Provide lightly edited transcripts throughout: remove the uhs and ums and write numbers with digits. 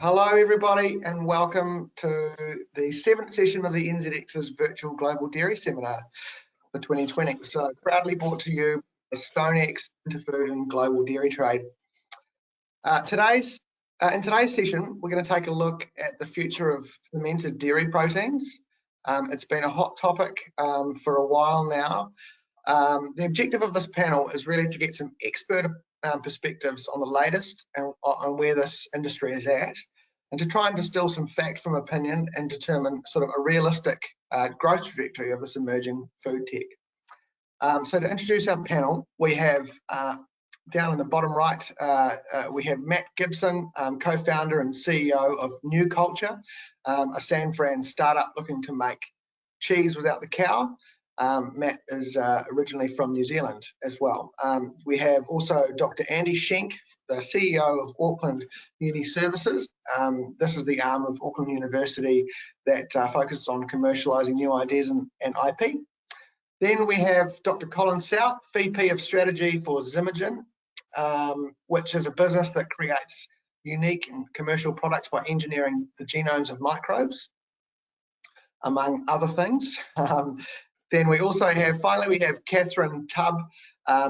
Hello everybody and welcome to the 7th session of the NZX's virtual Global Dairy Seminar for 2020. So proudly brought to you by StoneX, Interfood and Global Dairy Trade. In today's session, we're going to take a look at the future of fermented dairy proteins. It's been a hot topic for a while now. The objective of this panel is really to get some expert perspectives on the latest and on where this industry is at, and to try and distill some fact from opinion and determine sort of a realistic growth trajectory of this emerging food tech. So to introduce our panel, we have down in the bottom right, we have Matt Gibson, co-founder and CEO of New Culture, a San Fran startup looking to make cheese without the cow. Matt is originally from New Zealand as well. We have also Dr. Andy Shenk, the CEO of Auckland UniServices. This is the arm of Auckland University that focuses on commercialising new ideas and IP. Then we have Dr. Colin South, VP of Strategy for Zymergen, which is a business that creates unique and commercial products by engineering the genomes of microbes, among other things. Then we also have, finally, we have Catherine Tubb,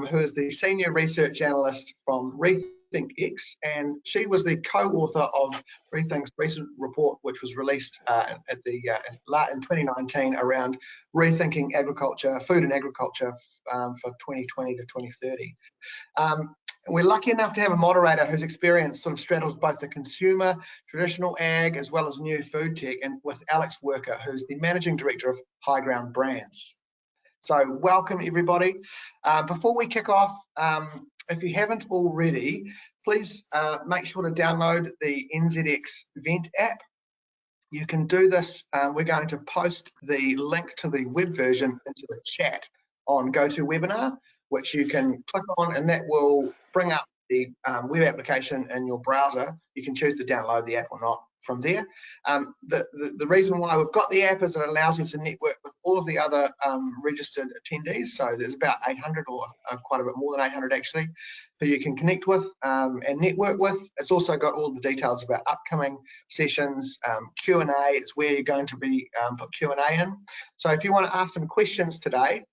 who is the Senior Research Analyst from RethinkX, and she was the co-author of Rethink's recent report, which was released in 2019 around rethinking agriculture, food and agriculture for 2020 to 2030. We're lucky enough to have a moderator whose experience sort of straddles both the consumer, traditional ag, as well as new food tech, and with Alex Worker, who's the Managing Director of Highground Brands. So welcome everybody. Before we kick off, if you haven't already, please make sure to download the NZX event app. You can do this, we're going to post the link to the web version into the chat on GoToWebinar, which you can click on, and that will bring up the web application in your browser. You can choose to download the app or not from there. The reason why we've got the app is it allows you to network with all of the other registered attendees. So there's about 800 or quite a bit more than 800 actually, who you can connect with and network with. It's also got all the details about upcoming sessions, Q&A. It's where you're going to be put Q&A in. So if you want to ask some questions today,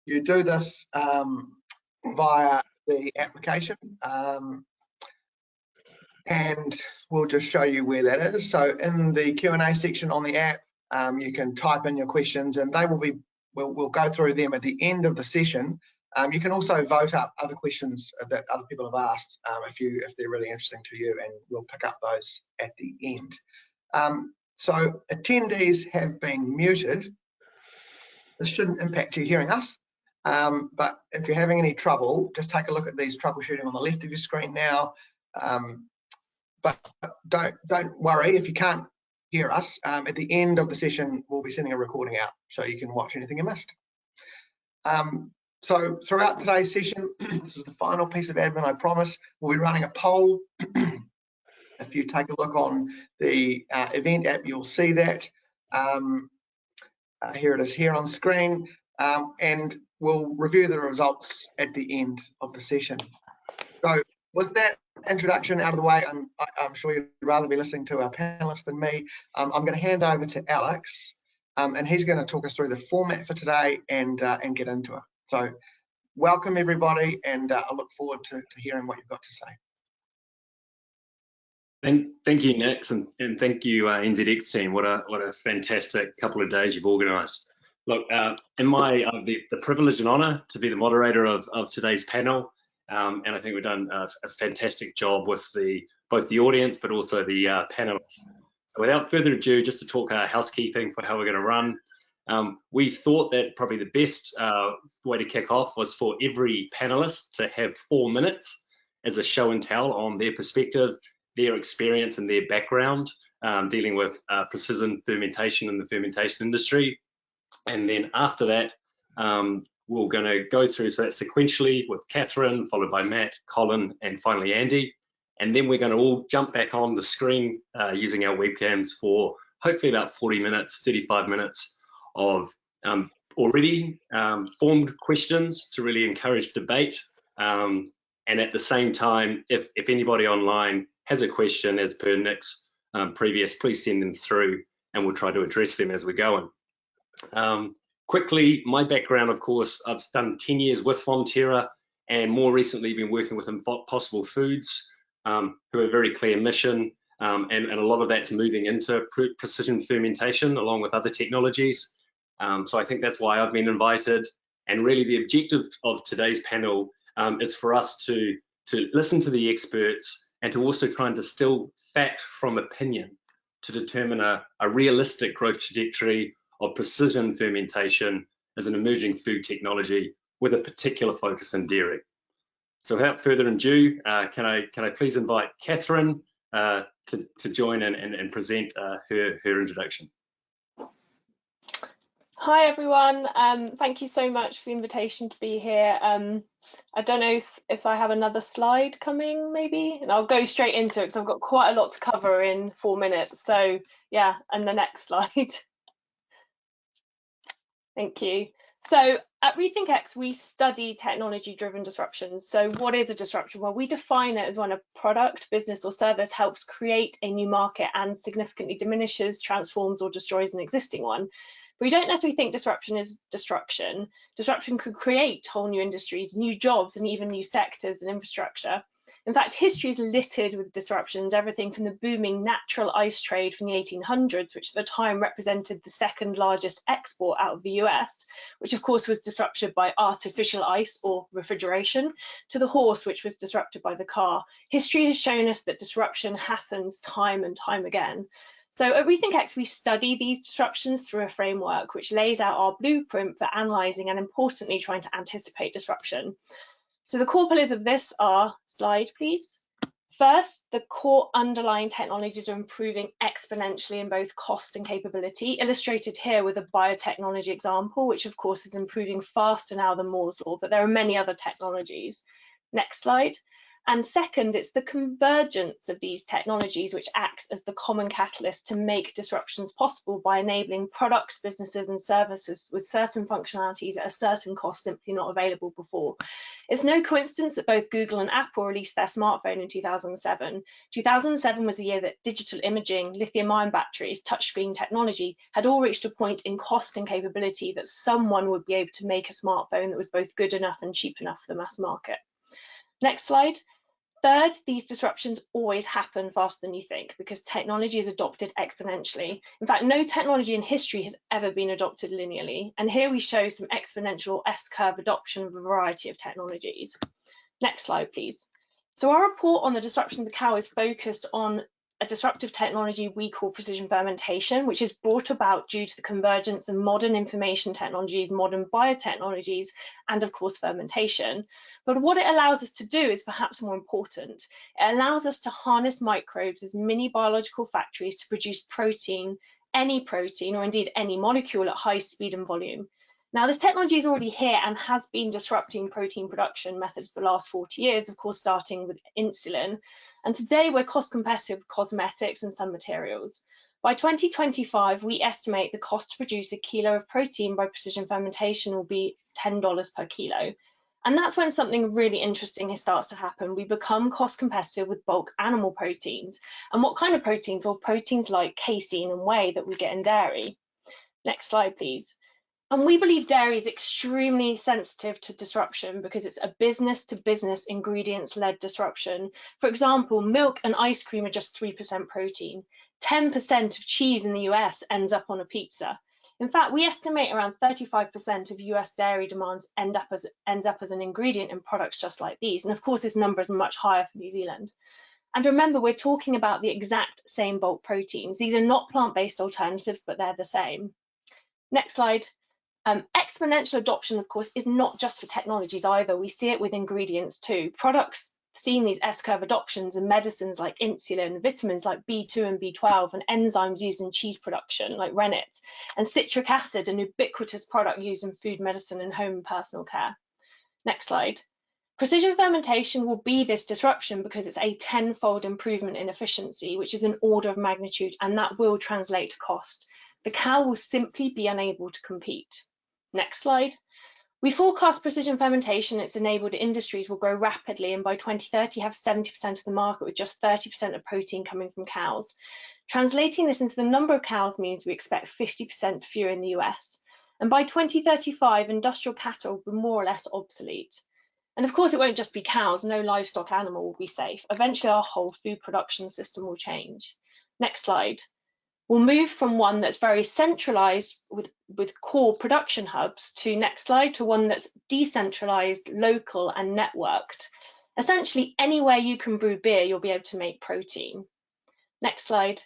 you do this via the application, and we'll just show you where that is. So in the Q&A section on the app, you can type in your questions, and they will be, we'll go through them at the end of the session. You can also vote up other questions that other people have asked if they're really interesting to you, and we'll pick up those at the end. So attendees have been muted. This shouldn't impact you hearing us. But if you're having any trouble, just take a look at these troubleshooting on the left of your screen now. But don't worry if you can't hear us. At the end of the session, we'll be sending a recording out so you can watch anything you missed. So throughout today's session, this is the final piece of admin, I promise. We'll be running a poll. If you take a look on the event app, you'll see that. Here it is here on screen. And we'll review the results at the end of the session. So with that introduction out of the way, I'm sure you'd rather be listening to our panelists than me. I'm going to hand over to Alex, and he's going to talk us through the format for today and get into it. So welcome everybody, and I look forward to hearing what you've got to say. Thank you, Nick, and thank you, NZX team. What a fantastic couple of days you've organised. Look, in the privilege and honour to be the moderator of today's panel, and I think we've done a fantastic job with both the audience but also the panelists. So without further ado, just to talk housekeeping for how we're going to run. We thought that probably the best way to kick off was for every panelist to have 4 minutes as a show and tell on their perspective, their experience and their background dealing with precision fermentation in the fermentation industry. And then after that, we're going to go through that sequentially with Catherine, followed by Matt, Colin, and finally Andy. And then we're going to all jump back on the screen using our webcams for hopefully about 40 minutes, 35 minutes of already formed questions to really encourage debate. And at the same time, if anybody online has a question, as per Nick's previous, please send them through and we'll try to address them as we're going. Quickly, my background, of course, I've done 10 years with Fonterra and more recently been working with Impossible Foods, who have a very clear mission, and a lot of that's moving into precision fermentation along with other technologies. So I think that's why I've been invited. And really the objective of today's panel is for us to listen to the experts and to also try and distill fact from opinion to determine a realistic growth trajectory of precision fermentation as an emerging food technology with a particular focus in dairy. So without further ado, can I please invite Catherine to join and present her introduction. Hi everyone, thank you so much for the invitation to be here. I don't know if I have another slide coming maybe, and I'll go straight into it because I've got quite a lot to cover in 4 minutes. So yeah, and the next slide. Thank you. So at RethinkX, we study technology-driven disruptions. So what is a disruption? Well, we define it as when a product, business or service helps create a new market and significantly diminishes, transforms or destroys an existing one. But we don't necessarily think disruption is destruction. Disruption could create whole new industries, new jobs and even new sectors and infrastructure. In fact, history is littered with disruptions, everything from the booming natural ice trade from the 1800s, which at the time represented the second largest export out of the US, which of course was disrupted by artificial ice or refrigeration, to the horse, which was disrupted by the car. History has shown us that disruption happens time and time again. So at RethinkX, we study these disruptions through a framework which lays out our blueprint for analysing and importantly trying to anticipate disruption. So the core pillars of this are, slide please. First, the core underlying technologies are improving exponentially in both cost and capability, illustrated here with a biotechnology example, which of course is improving faster now than Moore's law, but there are many other technologies. Next slide. And second, it's the convergence of these technologies which acts as the common catalyst to make disruptions possible by enabling products, businesses and services with certain functionalities at a certain cost simply not available before. It's no coincidence that both Google and Apple released their smartphone in 2007. 2007 was the year that digital imaging, lithium-ion batteries, touchscreen technology had all reached a point in cost and capability that someone would be able to make a smartphone that was both good enough and cheap enough for the mass market. Next slide. Third, these disruptions always happen faster than you think because technology is adopted exponentially. In fact, no technology in history has ever been adopted linearly. And here we show some exponential S-curve adoption of a variety of technologies. Next slide, please. So our report on the disruption of the cow is focused on a disruptive technology we call precision fermentation, which is brought about due to the convergence of modern information technologies, modern biotechnologies, and of course fermentation. But what it allows us to do is perhaps more important. It allows us to harness microbes as mini biological factories to produce protein, or indeed any molecule at high speed and volume. Now, this technology is already here and has been disrupting protein production methods for the last 40 years, of course, starting with insulin. And today we're cost competitive with cosmetics and some materials. By 2025, we estimate the cost to produce a kilo of protein by precision fermentation will be $10 per kilo. And that's when something really interesting starts to happen. We become cost competitive with bulk animal proteins. And what kind of proteins? Well, proteins like casein and whey that we get in dairy. Next slide, please. And we believe dairy is extremely sensitive to disruption because it's a business-to-business ingredients-led disruption. For example, milk and ice cream are just 3% protein. 10% of cheese in the US ends up on a pizza. In fact, we estimate around 35% of US dairy demands ends up as an ingredient in products just like these. And of course, this number is much higher for New Zealand. And remember, we're talking about the exact same bulk proteins. These are not plant-based alternatives, but they're the same. Next slide. Exponential adoption, of course, is not just for technologies either. We see it with ingredients too. Products seeing these S-curve adoptions in medicines like insulin, vitamins like B2 and B12, and enzymes used in cheese production like rennet, and citric acid, an ubiquitous product used in food, medicine, and home and personal care. Next slide. Precision fermentation will be this disruption because it's a 10-fold improvement in efficiency, which is an order of magnitude, and that will translate to cost. The cow will simply be unable to compete. Next slide. We forecast precision fermentation, its enabled industries will grow rapidly, and by 2030 have 70% of the market, with just 30% of protein coming from cows. Translating this into the number of cows means we expect 50% fewer in the US. And by 2035, industrial cattle will be more or less obsolete. And of course, it won't just be cows. No livestock animal will be safe. Eventually, our whole food production system will change. Next slide. We'll move from one that's very centralized with core production hubs to, next slide, to one that's decentralized, local, and networked. Essentially, anywhere you can brew beer, you'll be able to make protein. Next slide.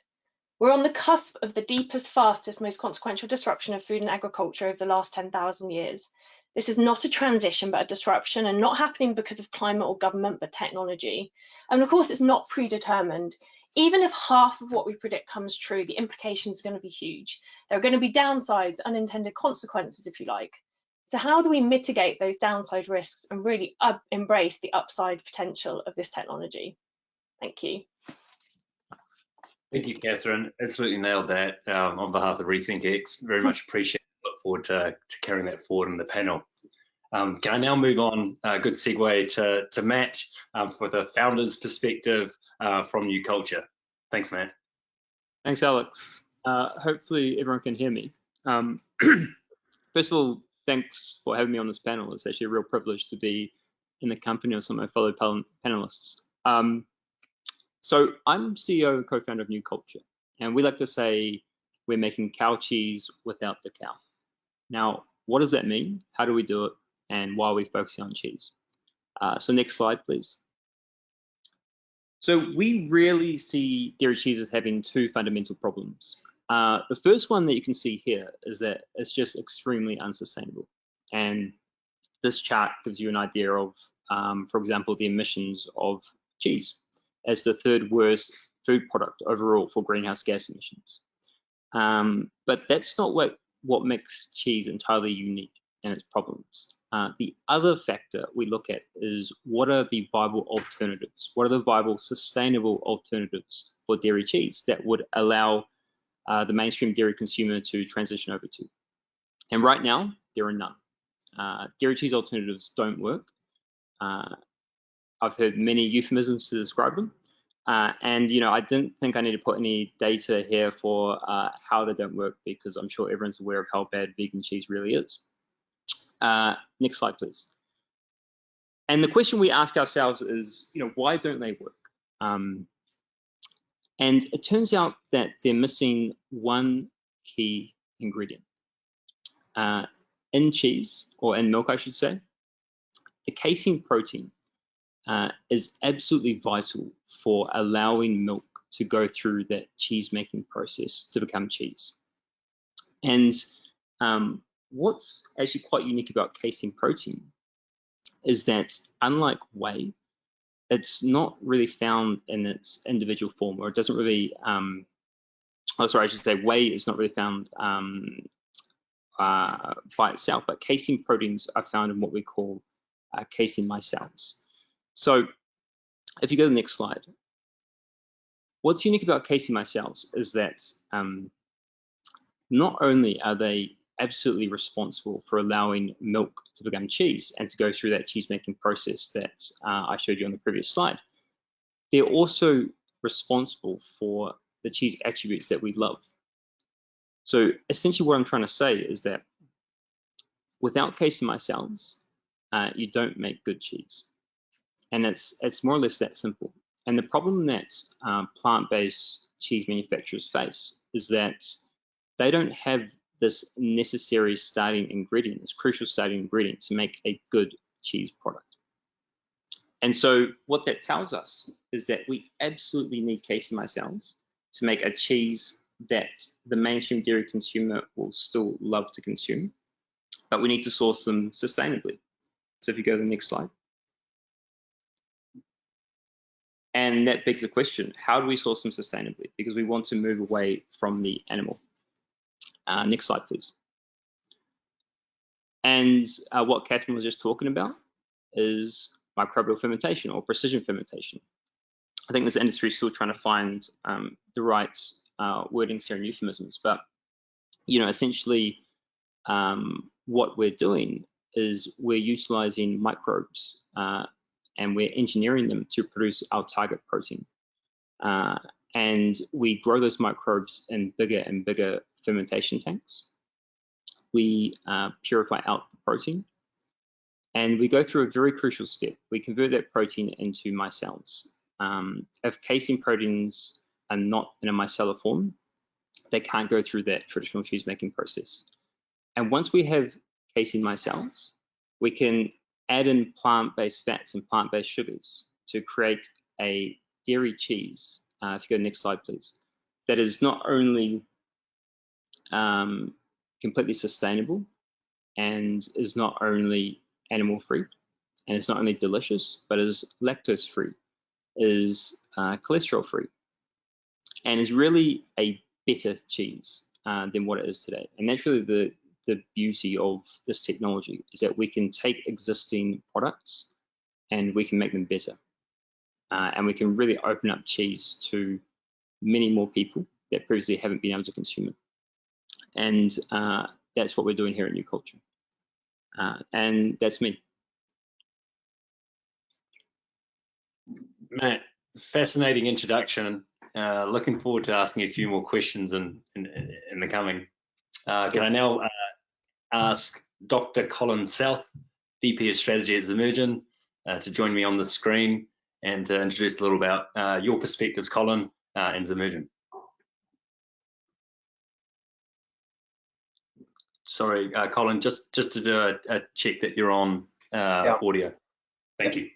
We're on the cusp of the deepest, fastest, most consequential disruption of food and agriculture over the last 10,000 years. This is not a transition, but a disruption, and not happening because of climate or government, but technology. And of course, it's not predetermined. Even if half of what we predict comes true, the implications are going to be huge. There are going to be downsides, unintended consequences, if you like. So how do we mitigate those downside risks and really embrace the upside potential of this technology? Thank you. Thank you, Catherine. Absolutely nailed that on behalf of RethinkX. Very much appreciate it. Look forward to carrying that forward in the panel. Can I now move on? Good segue to Matt for the founder's perspective from New Culture. Thanks, Matt. Thanks, Alex. Hopefully everyone can hear me. First of all, thanks for having me on this panel. It's actually a real privilege to be in the company of some of my fellow panelists. So I'm CEO and co-founder of New Culture, and we like to say we're making cow cheese without the cow. Now, what does that mean? How do we do it? And why are we focusing on cheese? So next slide, please. So we really see dairy cheese as having two fundamental problems. The first one that you can see here is that it's just extremely unsustainable. And this chart gives you an idea of, for example, the emissions of cheese as the third worst food product overall for greenhouse gas emissions. But that's not what makes cheese entirely unique in its problems. The other factor we look at is what are the viable alternatives? What are the viable sustainable alternatives for dairy cheese that would allow the mainstream dairy consumer to transition over to? And right now, there are none. Dairy cheese alternatives don't work. I've heard many euphemisms to describe them. And I didn't think I need to put any data here for how they don't work, because I'm sure everyone's aware of how bad vegan cheese really is. Next slide, please. And the question we ask ourselves is, why don't they work? And it turns out that they're missing one key ingredient. In cheese, or in milk, I should say, the casein protein is absolutely vital for allowing milk to go through that cheese making process to become cheese. And what's actually quite unique about casein protein is that, unlike whey, it's not really found in its individual form, or it doesn't really, whey is not really found by itself, but casein proteins are found in what we call casein micelles. So if you go to the next slide, what's unique about casein micelles is that not only are they absolutely responsible for allowing milk to become cheese and to go through that cheese making process that I showed you on the previous slide, they're also responsible for the cheese attributes that we love. So essentially what I'm trying to say is that without casein micelles, you don't make good cheese. And it's more or less that simple. And the problem that plant-based cheese manufacturers face is that they don't have this necessary starting ingredient, this crucial starting ingredient to make a good cheese product. And so what that tells us is that we absolutely need casein micelles to make a cheese that the mainstream dairy consumer will still love to consume, but we need to source them sustainably. So if you go to the next slide. And that begs the question, how do we source them sustainably? Because we want to move away from the animal. Next slide, please. And what Catherine was just talking about is microbial fermentation or precision fermentation. I think this industry is still trying to find the right wordings here and euphemisms, but essentially what we're doing is we're utilizing microbes and we're engineering them to produce our target protein. And we grow those microbes in bigger and bigger fermentation tanks. We purify out the protein, and we go through a very crucial step. We convert that protein into micelles. If casein proteins are not in a micellar form, they can't go through that traditional cheese making process. And once we have casein micelles, we can add in plant-based fats and plant-based sugars to create a dairy cheese. If you go to the next slide, please. That is not only completely sustainable and is not only animal-free, and it's not only delicious, but is lactose-free, is cholesterol-free, and is really a better cheese than what it is today. And that's really the beauty of this technology, is that we can take existing products and we can make them better. And we can really open up cheese to many more people that previously haven't been able to consume it. And that's what we're doing here at New Culture. And that's me. Matt, fascinating introduction. Looking forward to asking a few more questions in the coming. Can I now ask Dr. Colin South, VP of Strategy at Zymergen, to join me on the screen and to introduce a little about your perspectives, Colin, and Zymergen. Sorry, Colin, just to do a check that you're on audio. Thank you.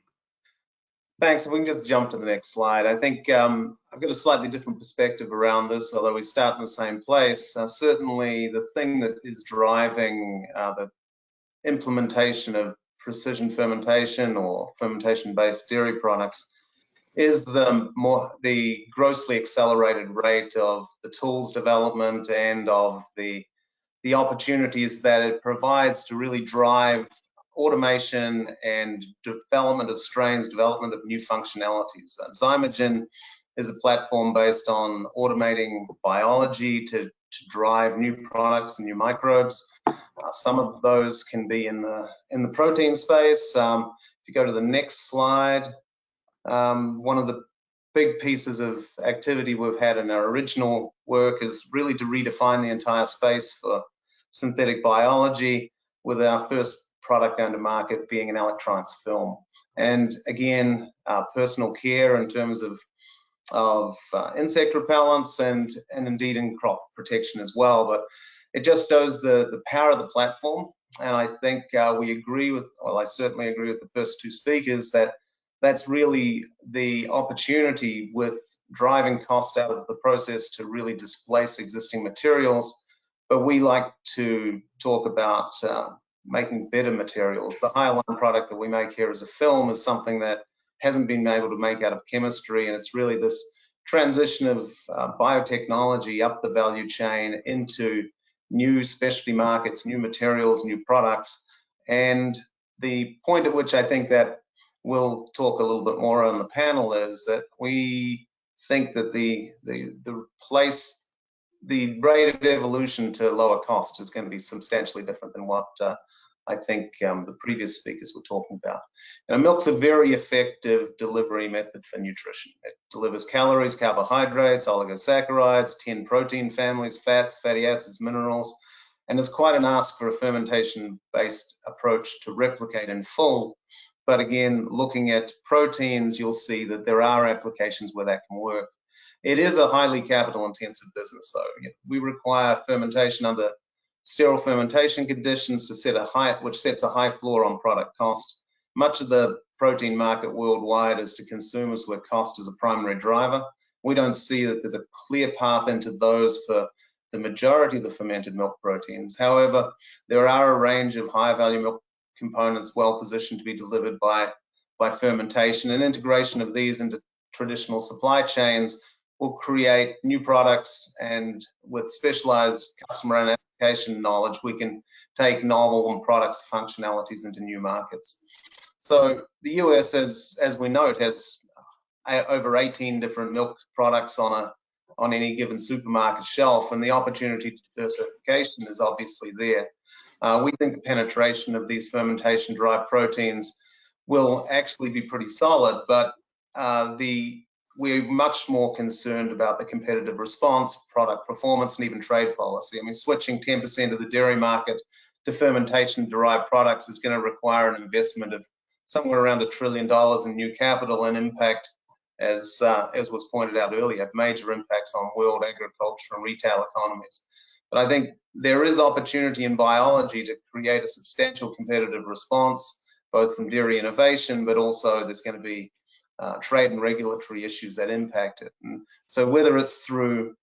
Thanks. We can just jump to the next slide. I think I've got a slightly different perspective around this, although we start in the same place. Certainly, the thing that is driving the implementation of precision fermentation or fermentation-based dairy products is the grossly accelerated rate of the tools development and of the opportunities that it provides to really drive automation and development of strains, development of new functionalities. Zymergen is a platform based on automating biology to drive new products and new microbes. Some of those can be in the protein space. If you go to the next slide, one of the big pieces of activity we've had in our original work is really to redefine the entire space for synthetic biology, with our first product going to market being an electronics film. And again, personal care in terms of insect repellents and indeed in crop protection as well. But it just shows the power of the platform. And I think we agree with, well, I certainly agree with the first two speakers, that that's really the opportunity with driving cost out of the process to really displace existing materials. But we like to talk about making better materials. The high-line product that we make here as a film is something that hasn't been able to make out of chemistry, and it's really this transition of biotechnology up the value chain into new specialty markets, new materials, new products. And the point at which I think that we'll talk a little bit more on the panel is that we think that the rate of evolution to lower cost is going to be substantially different than what I think the previous speakers were talking about. Milk's a very effective delivery method for nutrition. It delivers calories, carbohydrates, oligosaccharides, 10 protein families, fats, fatty acids, minerals, and it's quite an ask for a fermentation-based approach to replicate in full. But again, looking at proteins, you'll see that there are applications where that can work. It is a highly capital-intensive business, though. We require fermentation under sterile fermentation conditions to set which sets a high floor on product cost. Much of the protein market worldwide is to consumers where cost is a primary driver. We don't see that there's a clear path into those for the majority of the fermented milk proteins. However, there are a range of high value milk components well positioned to be delivered by fermentation, and integration of these into traditional supply chains will create new products, and with specialized customer and application knowledge, we can take novel products functionalities into new markets. So the US, as we note, has over 18 different milk products on any given supermarket shelf, and the opportunity to diversification is obviously there. We think the penetration of these fermentation-derived proteins will actually be pretty solid, but we're much more concerned about the competitive response, product performance, and even trade policy. I mean, switching 10% of the dairy market to fermentation-derived products is going to require an investment of somewhere around $1 trillion in new capital, and impact, as was pointed out earlier, have major impacts on world agriculture and retail economies. But I think there is opportunity in biology to create a substantial competitive response, both from dairy innovation, but also there's going to be trade and regulatory issues that impact it. And so whether it's through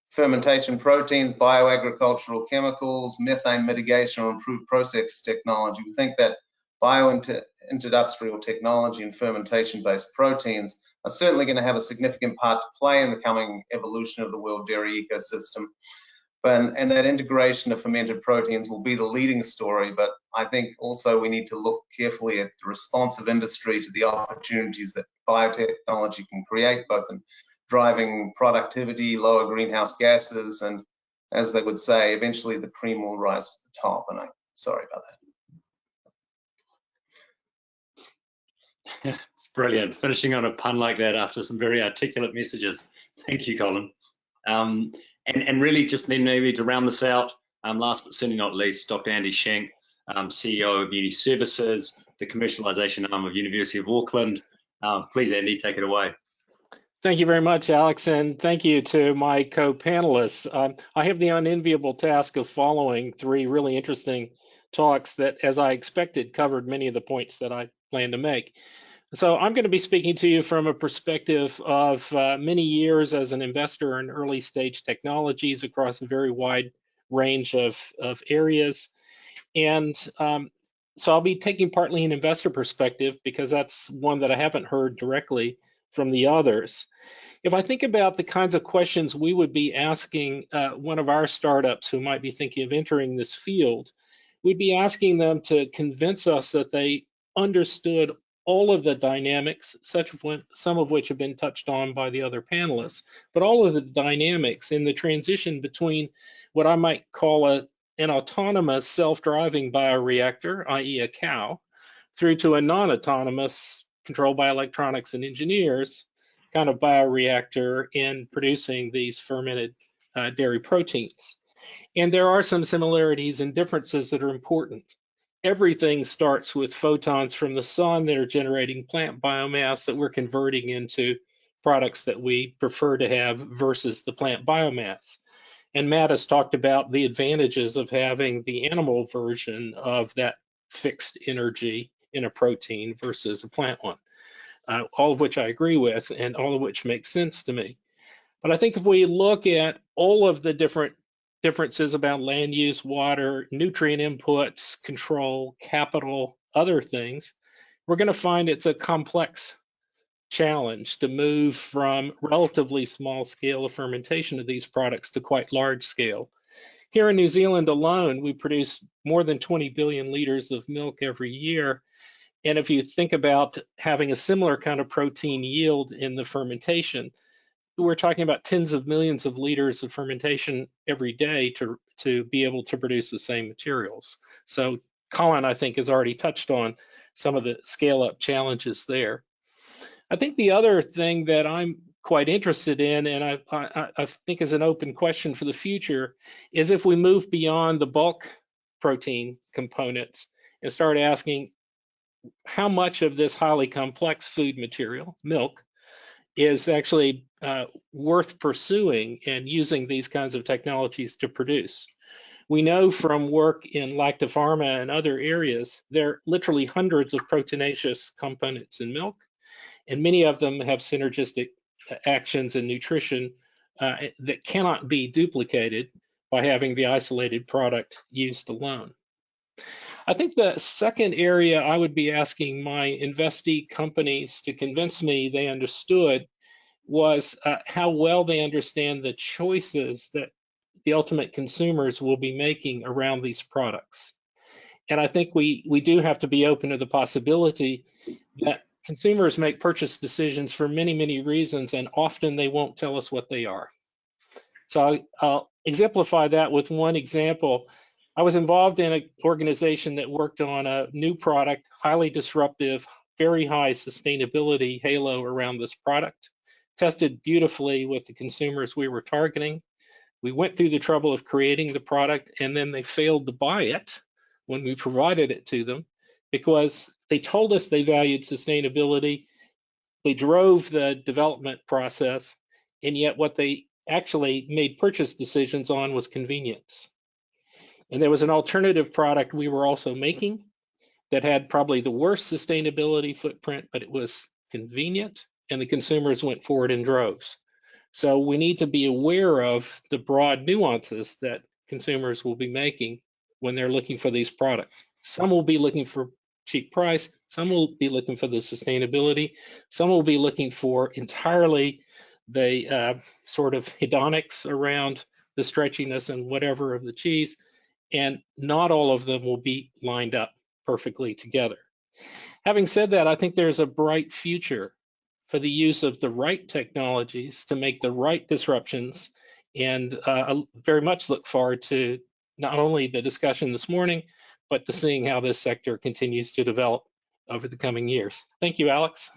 fermentation proteins, bioagricultural chemicals, methane mitigation, or improved process technology, we think that bio-industrial technology and fermentation-based proteins are certainly going to have a significant part to play in the coming evolution of the world dairy ecosystem. And that integration of fermented proteins will be the leading story, but I think also we need to look carefully at the response of industry to the opportunities that biotechnology can create, both in driving productivity, lower greenhouse gases, and, as they would say, eventually the cream will rise to the top. And I'm sorry about that. It's brilliant, finishing on a pun like that after some very articulate messages. Thank you, Colin. And really just then maybe to round this out, last but certainly not least, Dr. Andy Shenk, CEO of UniServices, the commercialization arm of University of Auckland. Please, Andy, take it away. Thank you very much, Alex, and thank you to my co-panelists. I have the unenviable task of following 3 really interesting talks that, as I expected, covered many of the points that I plan to make. So I'm going to be speaking to you from a perspective of many years as an investor in early stage technologies across a very wide range of areas. And so I'll be taking partly an investor perspective because that's one that I haven't heard directly from the others. If I think about the kinds of questions we would be asking one of our startups who might be thinking of entering this field, we'd be asking them to convince us that they understood all of the dynamics, some of which have been touched on by the other panelists, but all of the dynamics in the transition between what I might call an autonomous self-driving bioreactor, i.e. a cow, through to a non-autonomous, controlled by electronics and engineers, kind of bioreactor in producing these fermented dairy proteins. And there are some similarities and differences that are important. Everything starts with photons from the sun that are generating plant biomass that we're converting into products that we prefer to have versus the plant biomass. And Matt has talked about the advantages of having the animal version of that fixed energy in a protein versus a plant one, all of which I agree with and all of which makes sense to me. But I think if we look at all of the differences about land use, water, nutrient inputs, control, capital, other things, we're going to find it's a complex challenge to move from relatively small scale of fermentation of these products to quite large scale. Here in New Zealand alone, we produce more than 20 billion liters of milk every year. And if you think about having a similar kind of protein yield in the fermentation, we're talking about tens of millions of liters of fermentation every day to be able to produce the same materials. So Colin, I think, has already touched on some of the scale-up challenges there. I think the other thing that I'm quite interested in, and I think is an open question for the future, is if we move beyond the bulk protein components and start asking how much of this highly complex food material, milk, is actually worth pursuing and using these kinds of technologies to produce. We know from work in lactopharma and other areas, there are literally hundreds of proteinaceous components in milk, and many of them have synergistic actions in nutrition that cannot be duplicated by having the isolated product used alone. I think the second area I would be asking my investee companies to convince me they understood was how well they understand the choices that the ultimate consumers will be making around these products. And I think we do have to be open to the possibility that consumers make purchase decisions for many, many reasons, and often they won't tell us what they are. So I'll exemplify that with one example. I was involved in an organization that worked on a new product, highly disruptive, very high sustainability halo around this product, tested beautifully with the consumers we were targeting. We went through the trouble of creating the product, and then they failed to buy it when we provided it to them because they told us they valued sustainability. They drove the development process, and yet what they actually made purchase decisions on was convenience. And there was an alternative product we were also making that had probably the worst sustainability footprint, but it was convenient, and the consumers went for it in droves. So we need to be aware of the broad nuances that consumers will be making when they're looking for these products. Some will be looking for cheap price, some will be looking for the sustainability, some will be looking for entirely the sort of hedonics around the stretchiness and whatever of the cheese, and not all of them will be lined up perfectly together. Having said that, I think there's a bright future for the use of the right technologies to make the right disruptions, and I very much look forward to not only the discussion this morning, but to seeing how this sector continues to develop over the coming years. Thank you, Alex.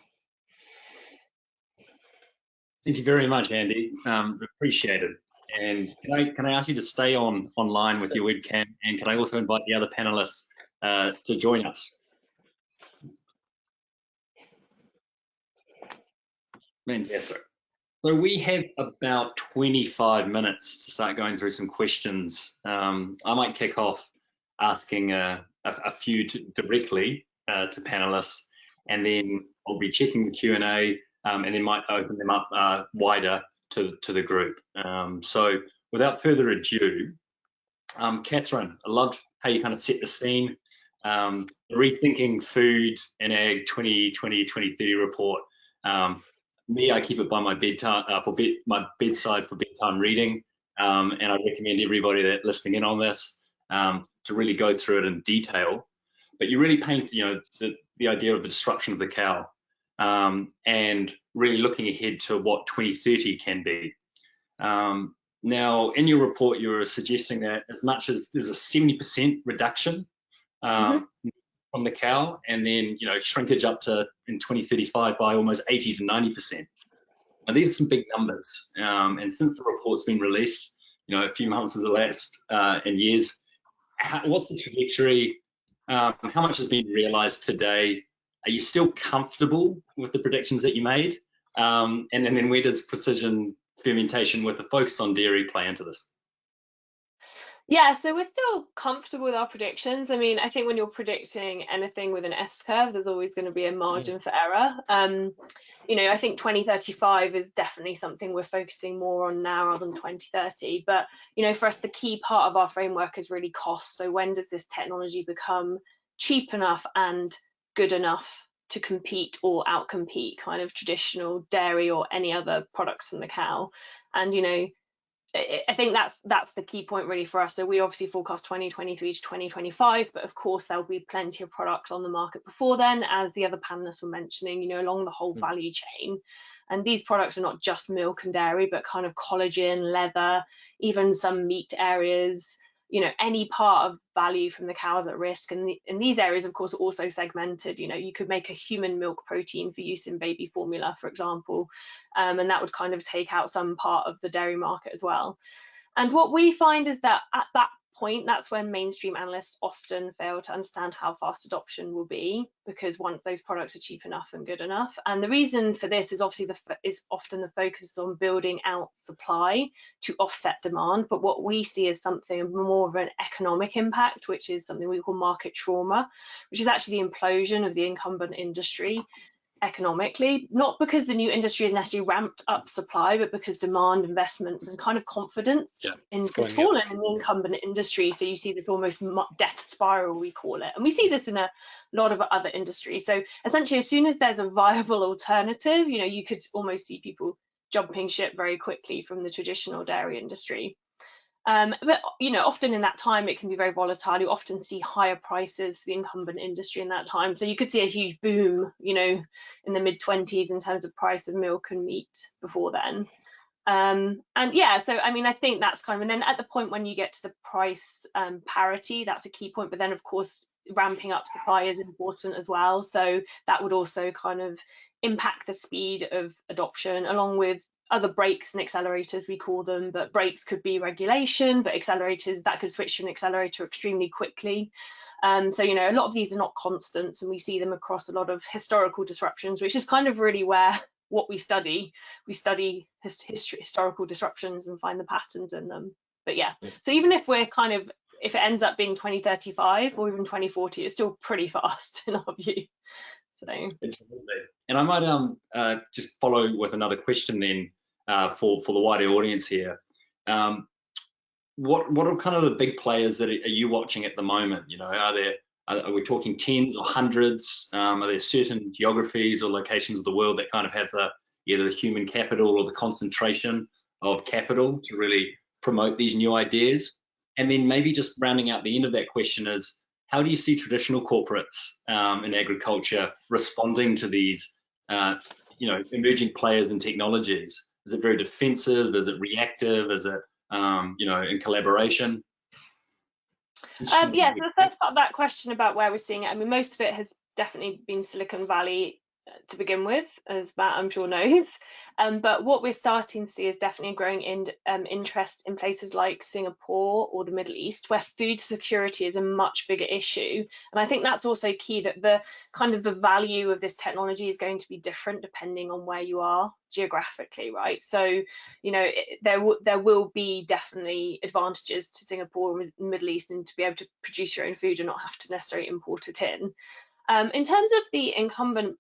Thank you very much, Andy. Appreciate it. And can I ask you to stay online with your webcam, and can I also invite the other panelists to join us? Fantastic. So we have about 25 minutes to start going through some questions. I might kick off asking a few directly to panelists, and then I'll be checking the Q&A, and then might open them up wider to the group. So without further ado, Catherine, I loved how you kind of set the scene. The Rethinking Food and Ag 2020-2030 report. I keep it by my bedtime my bedside for bedtime reading, and I recommend everybody that listening in on this to really go through it in detail. But you really paint, the idea of the disruption of the cow, and really looking ahead to what 2030 can be. Now, in your report, you're suggesting that as much as there's a 70% reduction from the cow, and then shrinkage up to in 2035 by almost 80 to 90%. Now, these are some big numbers, and since the report's been released, a few months has elapsed and years. What's the trajectory? How much has been realised today? Are you still comfortable with the predictions that you made? And then where does precision fermentation with a focus on dairy play into this? Yeah, so we're still comfortable with our predictions. I mean, I think when you're predicting anything with an S-curve, there's always going to be a margin for error. I think 2035 is definitely something we're focusing more on now rather than 2030. But, for us, the key part of our framework is really cost. So when does this technology become cheap enough and good enough to compete or outcompete kind of traditional dairy or any other products from the cow? And, I think that's the key point really for us. So we obviously forecast 2023 to 2025, but of course there'll be plenty of products on the market before then, as the other panelists were mentioning, along the whole value chain. And these products are not just milk and dairy, but kind of collagen, leather, even some meat areas, any part of value from the cows at risk. And in these areas, of course, are also segmented. You could make a human milk protein for use in baby formula, for example, and that would kind of take out some part of the dairy market as well. And what we find is that at that point, that's when mainstream analysts often fail to understand how fast adoption will be, because once those products are cheap enough and good enough. And the reason for this is obviously often the focus on building out supply to offset demand. But what we see is something more of an economic impact, which is something we call market trauma, which is actually the implosion of the incumbent industry economically, not because the new industry has necessarily ramped up supply, but because demand, investments, and kind of confidence has fallen in the incumbent industry. So you see this almost death spiral, we call it, and we see this in a lot of other industries. So essentially, as soon as there's a viable alternative, you could almost see people jumping ship very quickly from the traditional dairy industry. But often in that time it can be very volatile. You often see higher prices for the incumbent industry in that time. So you could see a huge boom, in the mid-20s in terms of price of milk and meat before then. And yeah, so I mean, I think that's kind of, and then at the point when you get to the price parity, that's a key point. But then of course, ramping up supply is important as well. So that would also kind of impact the speed of adoption, along with other brakes and accelerators, we call them. But brakes could be regulation, but accelerators, that could switch to an accelerator extremely quickly. So, you know, a lot of these are not constants, and we see them across a lot of historical disruptions, which is kind of really where what we study historical disruptions and find the patterns in them. But yeah, so even if we're kind of, if it ends up being 2035 or even 2040, it's still pretty fast in our view. So absolutely. And I might just follow with another question then for the wider audience here. What are kind of the big players that are you watching at the moment? You know, are we talking tens or hundreds? Are there certain geographies or locations of the world that kind of have either the human capital or the concentration of capital to really promote these new ideas? And then maybe just rounding out the end of that question is, how do you see traditional corporates in agriculture responding to these, you know, emerging players and technologies? Is it very defensive? Is it reactive? Is it you know, in collaboration? Yeah, so the first part of that question about where we're seeing it, I mean, most of it has definitely been Silicon Valley to begin with, as Matt I'm sure knows. But what we're starting to see is definitely a growing interest in places like Singapore or the Middle East, where food security is a much bigger issue. And I think that's also key, that the kind of the value of this technology is going to be different depending on where you are geographically, right? So, you know, there will be definitely advantages to Singapore and the Middle East, and to be able to produce your own food and not have to necessarily import it in. In terms of the incumbent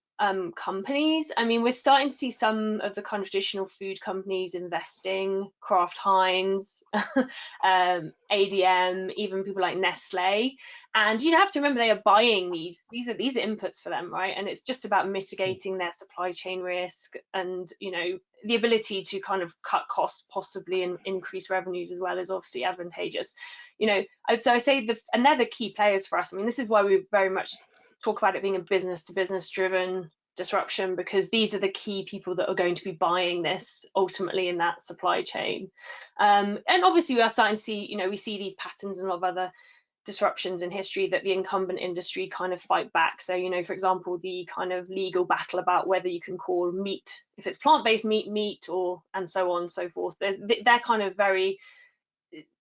companies, I mean, we're starting to see some of the kind of traditional food companies investing, Kraft Heinz, ADM, even people like Nestle. And you have to remember, they are buying these are inputs for them, right? And it's just about mitigating their supply chain risk, and, you know, the ability to kind of cut costs possibly and increase revenues as well is obviously advantageous. You know, so I say and they're the key players for us. I mean, this is why we very much talk about it being a business to business driven disruption, because these are the key people that are going to be buying this ultimately in that supply chain. And obviously we are starting to see, you know, we see these patterns in a lot of other disruptions in history, that the incumbent industry kind of fight back. So, you know, for example, the kind of legal battle about whether you can call meat, if it's plant-based meat, or and so on and so forth. They're kind of very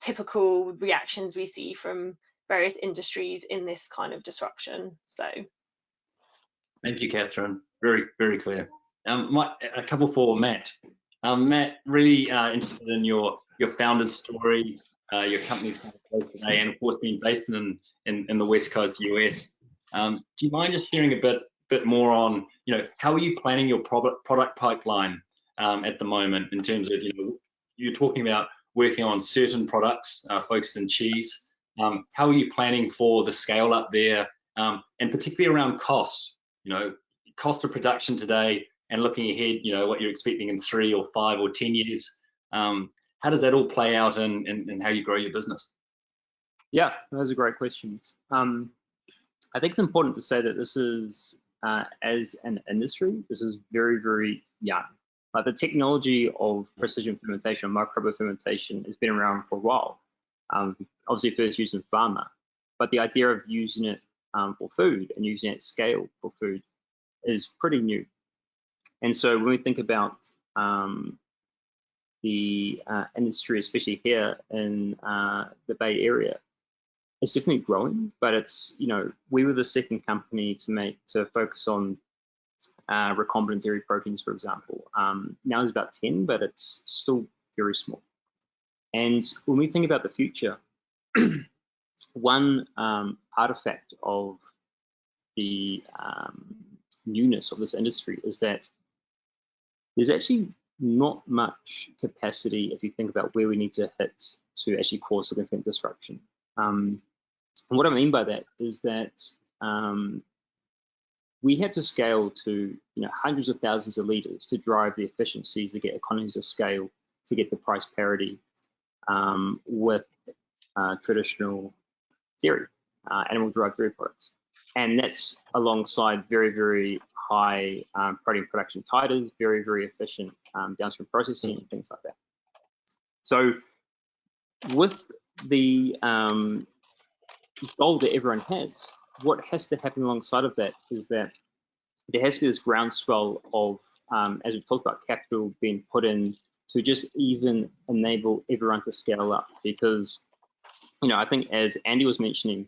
typical reactions we see from various industries in this kind of disruption. So thank you, Catherine. Very, very clear. A couple for Matt. Matt, really interested in your founder's story, your company's kind of based today, and of course being based in the West Coast US. Do you mind just sharing a bit more on, you know, how are you planning your product pipeline at the moment, in terms of, you know, you're talking about working on certain products focused in cheese. How are you planning for the scale up there, and particularly around cost? You know, cost of production today, and looking ahead, you know, what you're expecting in 3 or 5 or 10 years. How does that all play out in how you grow your business? Yeah, those are great questions. I think it's important to say that this is, as an industry, this is very, very young. The technology of precision fermentation, microbial fermentation, has been around for a while. Obviously first used in pharma, but the idea of using it for food and using it at scale for food is pretty new. And so when we think about the industry, especially here in the Bay Area, it's definitely growing, but it's, you know, we were the second company to focus on recombinant dairy proteins, for example. Now there's about 10, but it's still very small. And when we think about the future, one artifact of the newness of this industry is that there's actually not much capacity, if you think about where we need to hit to actually cause significant disruption. And what I mean by that is that we have to scale to, you know, hundreds of thousands of liters to drive the efficiencies, to get economies of scale, to get the price parity with traditional dairy, animal-derived dairy products. And that's alongside very, very high protein production titers, very, very efficient downstream processing and things like that. So with the goal that everyone has, what has to happen alongside of that is that there has to be this groundswell of, as we talked about, capital being put in to just even enable everyone to scale up. Because, I think as Andy was mentioning,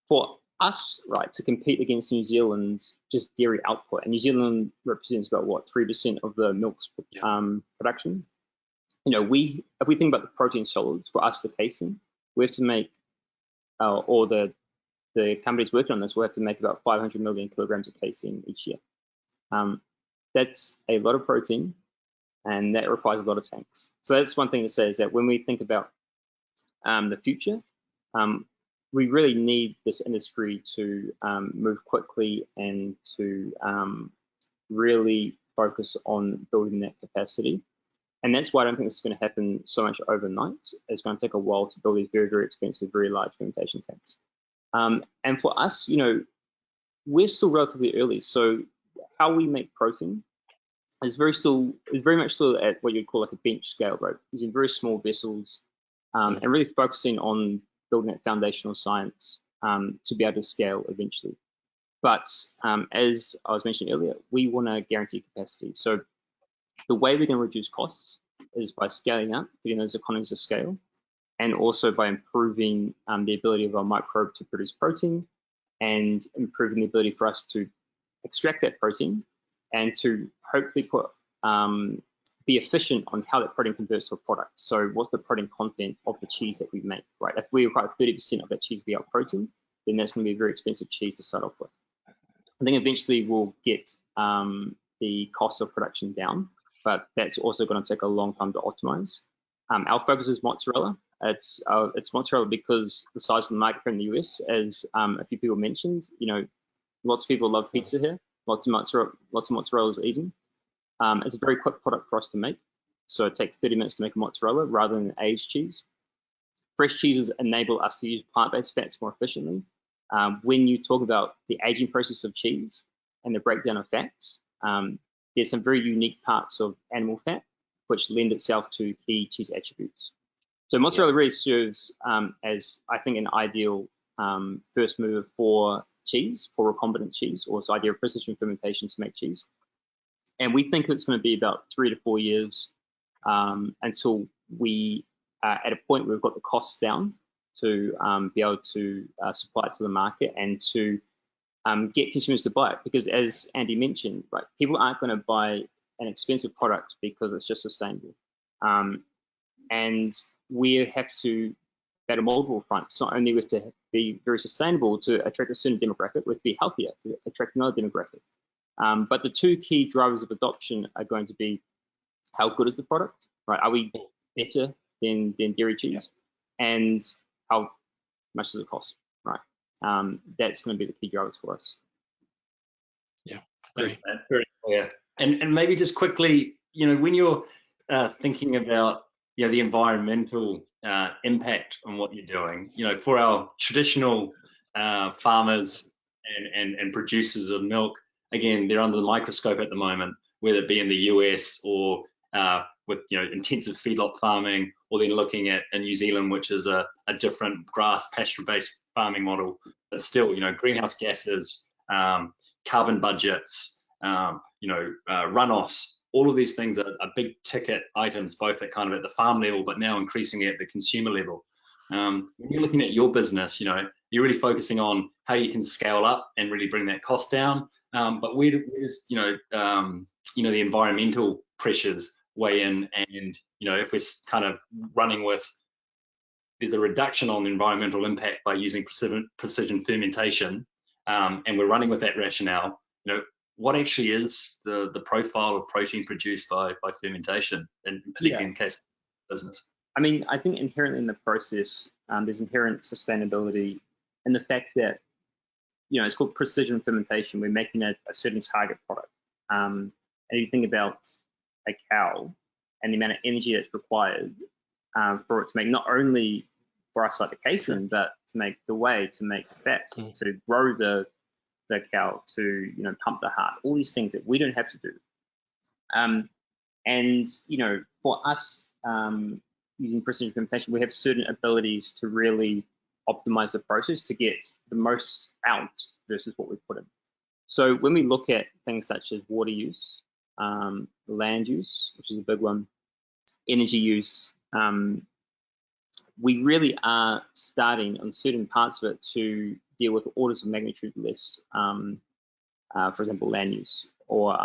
for us, right, to compete against New Zealand's just dairy output, and New Zealand represents about what, 3% of the milk's production. If we think about the protein solids, for us, the casein, we have to make, or the companies working on this will have to make about 500 million kilograms of casein each year. That's a lot of protein, and that requires a lot of tanks. So that's one thing to say, is that when we think about the future, we really need this industry to move quickly and to really focus on building that capacity. And that's why I don't think this is going to happen so much overnight. It's going to take a while to build these very, very expensive, very large fermentation tanks. And for us, we're still relatively early. So how we make protein is very much still at what you'd call like a bench scale, right? Using very small vessels and really focusing on building that foundational science to be able to scale eventually. But as I was mentioning earlier, we want to guarantee capacity. So the way we're going to reduce costs is by scaling up, getting those economies of scale, and also by improving the ability of our microbe to produce protein, and improving the ability for us to extract that protein and to hopefully be efficient on how that protein converts to a product. So what's the protein content of the cheese that we make, right? If we require 30% of that cheese to be our protein, then that's going to be a very expensive cheese to start off with. I think eventually we'll get the cost of production down, but that's also going to take a long time to optimize. Our focus is mozzarella. It's mozzarella because the size of the market here in the US, as a few people mentioned, lots of people love pizza here. Lots of mozzarella is eaten. It's a very quick product for us to make. So it takes 30 minutes to make a mozzarella rather than aged cheese. Fresh cheeses enable us to use plant-based fats more efficiently. When you talk about the aging process of cheese and the breakdown of fats, there's some very unique parts of animal fat which lend itself to key cheese attributes. So mozzarella really serves as, I think, an ideal first mover for cheese, for recombinant cheese, or this idea of precision fermentation to make cheese. And we think it's going to be about 3 to 4 years until we are at a point where we've got the costs down to be able to supply it to the market and to get consumers to buy it. Because as Andy mentioned, right, people aren't going to buy an expensive product because it's just sustainable. And we have to battle multiple fronts. Not only we have to be very sustainable to attract a certain demographic, we have to be healthier to attract another demographic. But the two key drivers of adoption are going to be how good is the product, right? Are we better than dairy cheese? And how much does it cost, right? That's going to be the key drivers for us. Yeah, thanks, Matt. Very clear. And maybe just quickly, when you're thinking about the environmental impact on what you're doing, for our traditional farmers and producers of milk, again, they're under the microscope at the moment, whether it be in the US or with intensive feedlot farming, or then looking at in New Zealand, which is a different grass pasture-based farming model, but still, greenhouse gases, carbon budgets, runoffs. All of these things are big ticket items, both at the farm level, but now increasingly at the consumer level. When you're looking at your business, you're really focusing on how you can scale up and really bring that cost down. But where does the environmental pressures weigh in? And if we're running with, there's a reduction on the environmental impact by using precision fermentation, and we're running with that rationale, what actually is the profile of protein produced by fermentation, and particularly in the case of business? I mean, I think inherently in the process, there's inherent sustainability in the fact that, it's called precision fermentation. We're making a certain target product. And you think about a cow and the amount of energy that's required for it to make, not only for us like the casein, but to make the whey, to make fat, to grow the cow, to pump the heart, all these things that we don't have to do. And for us, using precision fermentation, we have certain abilities to really optimize the process to get the most out versus what we put in. So when we look at things such as water use, land use, which is a big one, energy use, we really are starting on certain parts of it to deal with orders of magnitude less, for example, land use or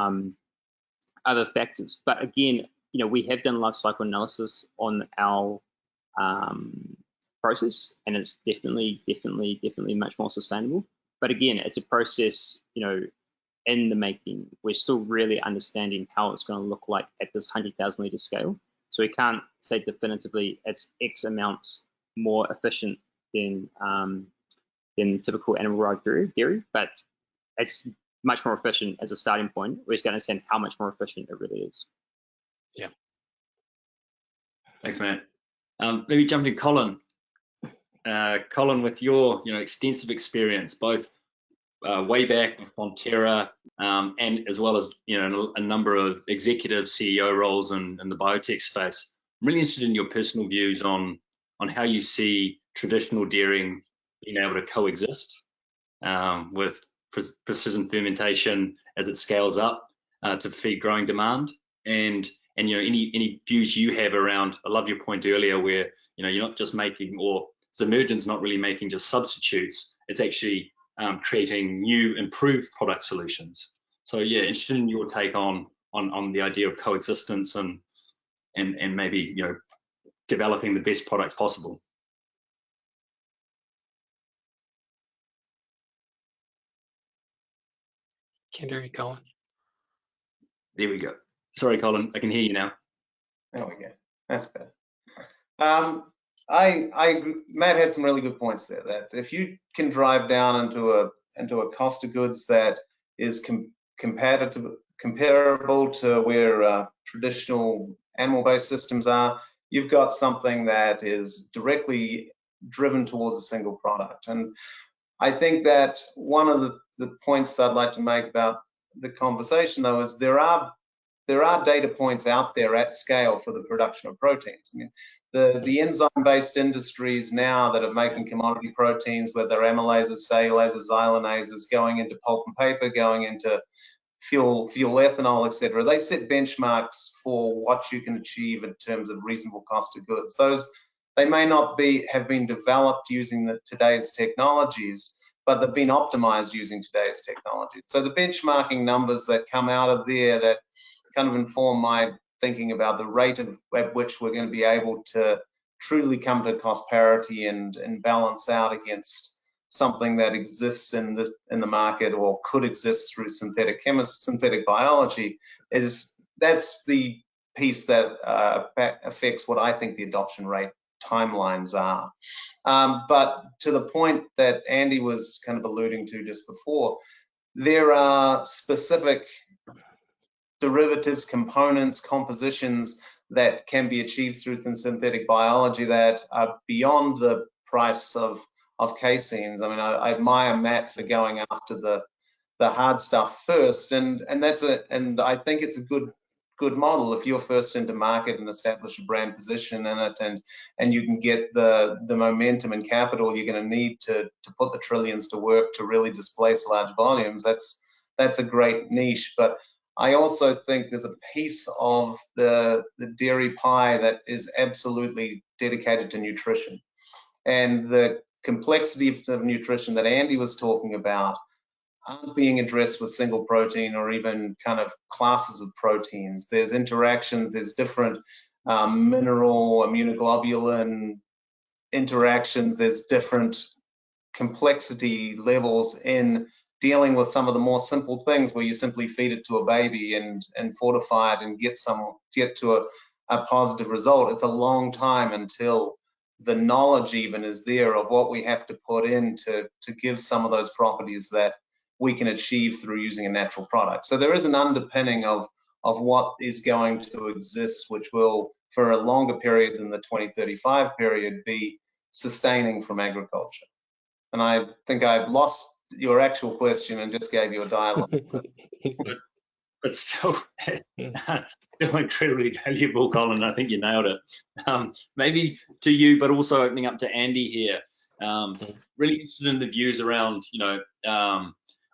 other factors. But again, we have done life cycle analysis on our process, and it's definitely much more sustainable. But again, it's a process, in the making. We're still really understanding how it's going to look like at this 100,000 litre scale. So we can't say definitively it's X amounts more efficient than typical animal dairy, but it's much more efficient as a starting point. We're just going to understand how much more efficient it really is. Yeah. Thanks, Matt. Maybe jump to Colin. Colin, with your extensive experience, both way back with Fonterra and as well as a number of executive CEO roles in the biotech space. I'm really interested in your personal views on how you see traditional dairying being able to coexist with precision fermentation as it scales up to feed growing demand, and any views you have around. I love your point earlier where you're not just making, or Zymergen's not really making just substitutes, it's actually creating new improved product solutions. So yeah, interested in your take on the idea of coexistence and maybe developing the best products possible. Can't hear you, Colin. There we go. Sorry, Colin, I can hear you now. There we go. That's better. Matt had some really good points there. That if you can drive down into a cost of goods that is comparable to where traditional animal-based systems are, you've got something that is directly driven towards a single product. And I think that one of the points I'd like to make about the conversation, though, is there are data points out there at scale for the production of proteins. I mean, the enzyme-based industries now that are making commodity proteins, whether amylases, cellulases, xylanases, going into pulp and paper, going into fuel ethanol, etc., they set benchmarks for what you can achieve in terms of reasonable cost of goods. They may not have been developed using today's technologies, but they've been optimized using today's technology. So the benchmarking numbers that come out of there that kind of inform my thinking about the rate at which we're going to be able to truly come to cost parity and balance out against something that exists in the market or could exist through synthetic biology, that's the piece that affects what I think the adoption rate timelines are. But to the point that Andy was kind of alluding to just before, there are specific derivatives, components, compositions that can be achieved through synthetic biology that are beyond the price of caseins. I mean, I admire Matt for going after the hard stuff first, and I think it's a good model. If you're first into market and establish a brand position in it, and you can get the momentum and capital you're going to need to put the trillions to work to really displace large volumes, that's a great niche. But I also think there's a piece of the dairy pie that is absolutely dedicated to nutrition, and the complexity of nutrition that Andy was talking about aren't being addressed with single protein or even kind of classes of proteins. There's interactions, there's different mineral, immunoglobulin interactions, there's different complexity levels in dealing with some of the more simple things where you simply feed it to a baby and fortify it and get to a positive result. It's a long time until the knowledge even is there of what we have to put in to give some of those properties that we can achieve through using a natural product. So there is an underpinning of what is going to exist, which will, for a longer period than the 2035 period, be sustaining from agriculture. And I think I've lost your actual question and just gave you a dialogue. still, still incredibly valuable, Colin. I think you nailed it. Maybe to you, but also opening up to Andy here. Really interested in the views around,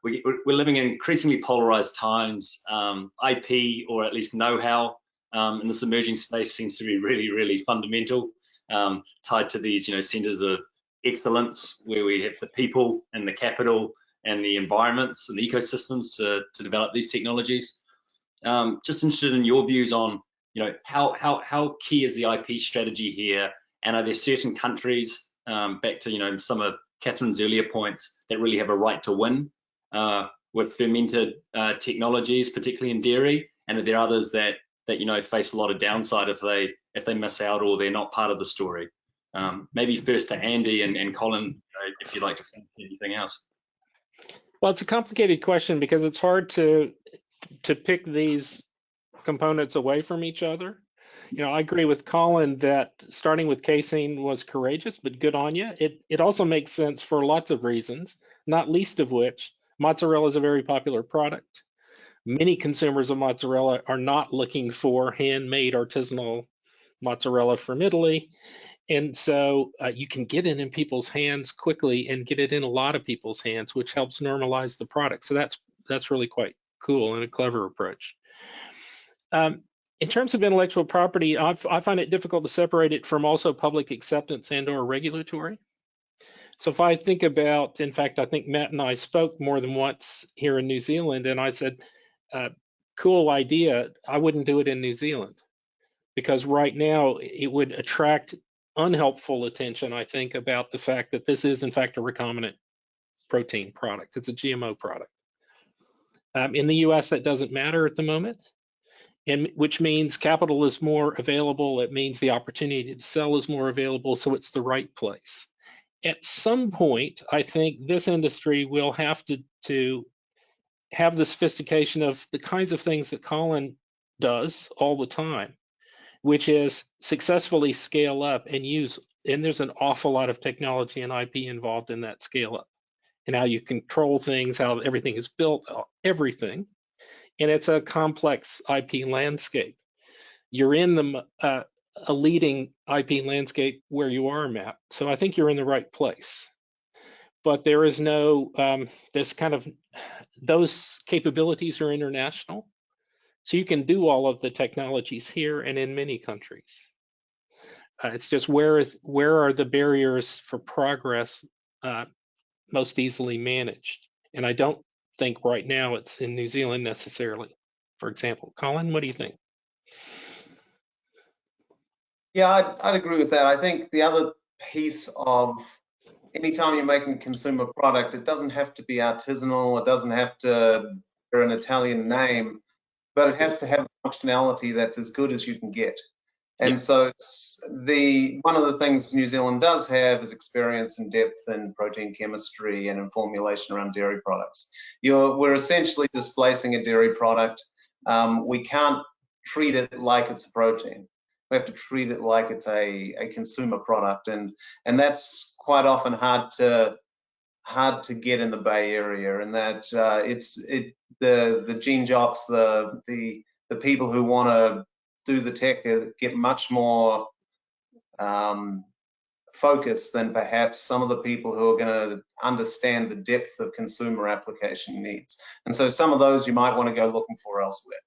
we're living in increasingly polarized times. IP, or at least know-how, in this emerging space seems to be really, really fundamental, tied to these, centers of excellence where we have the people and the capital and the environments and the ecosystems to develop these technologies. Just interested in your views on, how key is the IP strategy here, and are there certain countries, back to some of Catherine's earlier points, that really have a right to win with fermented technologies, particularly in dairy, and are there others that face a lot of downside if they miss out or they're not part of the story? Maybe first to Andy and Colin, if you'd like to think anything else. Well, it's a complicated question because it's hard to pick these components away from each other. I agree with Colin that starting with casein was courageous, but good on you. It also makes sense for lots of reasons, not least of which mozzarella is a very popular product. Many consumers of mozzarella are not looking for handmade artisanal mozzarella from Italy. And so you can get it in people's hands quickly and get it in a lot of people's hands, which helps normalize the product. So that's really quite cool and a clever approach. In terms of intellectual property, I find it difficult to separate it from also public acceptance and or regulatory. So if I think about, in fact, I think Matt and I spoke more than once here in New Zealand, and I said, cool idea, I wouldn't do it in New Zealand, because right now it would attract unhelpful attention, I think, about the fact that this is in fact a recombinant protein product. It's a GMO product. In the US, that doesn't matter at the moment, and which means capital is more available. It means the opportunity to sell is more available, so it's the right place. At some point, I think this industry will have to have the sophistication of the kinds of things that Colin does all the time, which is successfully scale up and use, and there's an awful lot of technology and IP involved in that scale up, and how you control things, how everything is built, everything. And it's a complex IP landscape. You're in a leading IP landscape where you are, Matt. So I think you're in the right place. But there is no, those capabilities are international. So you can do all of the technologies here and in many countries. It's just where are the barriers for progress most easily managed? And I don't think right now it's in New Zealand necessarily, for example. Colin, what do you think? Yeah, I'd agree with that. I think the other piece of anytime you're making a consumer product, it doesn't have to be artisanal, it doesn't have to bear an Italian name, but it has to have functionality that's as good as you can get. And so it's one of the things New Zealand does have is experience and depth in protein chemistry and in formulation around dairy products. We're essentially displacing a dairy product. We can't treat it like it's a protein. We have to treat it like it's a consumer product, and that's quite often hard to get in the Bay Area. And that the gene jocks, the people who want to do the tech get much more focus than perhaps some of the people who are going to understand the depth of consumer application needs. And so some of those you might want to go looking for elsewhere.